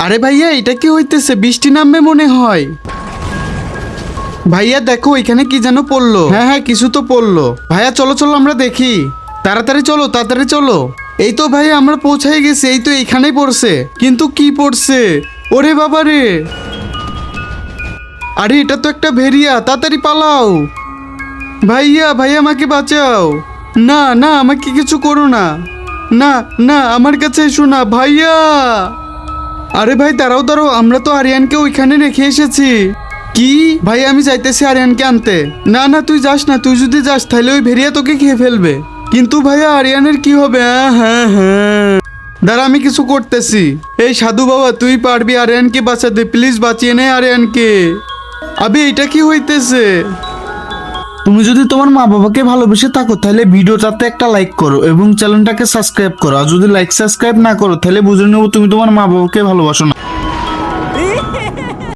আরে ভাইয়া এটা কি হইতেছে? বৃষ্টি নামবে মনে হয়। ভাইয়া দেখো এখানে কি যেন পড়লো। হ্যাঁ হ্যাঁ কিছু তো পড়লো। ভাইয়া চলো চলো আমরা দেখি। তাড়াতাড়ি চলো তাড়াতাড়ি চলো। এই তো ভাইয়া আমরা পৌঁছাই গেছি। এই তো এইখানেই পড়ছে। কিন্তু কি পড়ছে? ওরে বাবা রে! আরে এটা তো একটা ভেড়িয়া, তাড়াতাড়ি পালাও। ভাইয়া ভাইয়া আমাকে বাঁচাও। না না আমাকে কিছু করো না। না না আমার কাছে এসো না ভাইয়া। আরে ভাই দাঁড়াও দাঁড়াও, আমরা তো আরিয়ানকে ওইখানে রেখে এসেছি। কি ভাই? আমি যাইতেছি আরিয়ানকে আনতে। না না তুই যাস না, তুই যদি যাস তাহলে ওই ভেড়িয়া তোকে খেয়ে ফেলবে। কিন্তু ভাইয়া আরিয়ানের কি হবে? হ্যাঁ হ্যাঁ দাঁড়া আমি কিছু করতেছি। এই সাধু বাবা তুই পারবি আরিয়ানকে বাঁচাতে, প্লিজ বাঁচিয়ে নে আরিয়ানকে। আবে এটা কি হইতেছে? তুমি যদি তোমার মা বাবাকে ভালোবেসে থাকো তাহলে ভিডিওটাতে একটা লাইক করো এবং চ্যানেলটাকে সাবস্ক্রাইব করো। আর যদি লাইক সাবস্ক্রাইব না করো তাহলে বুঝে নেবো তুমি তোমার মা বাবাকে ভালোবাসো না।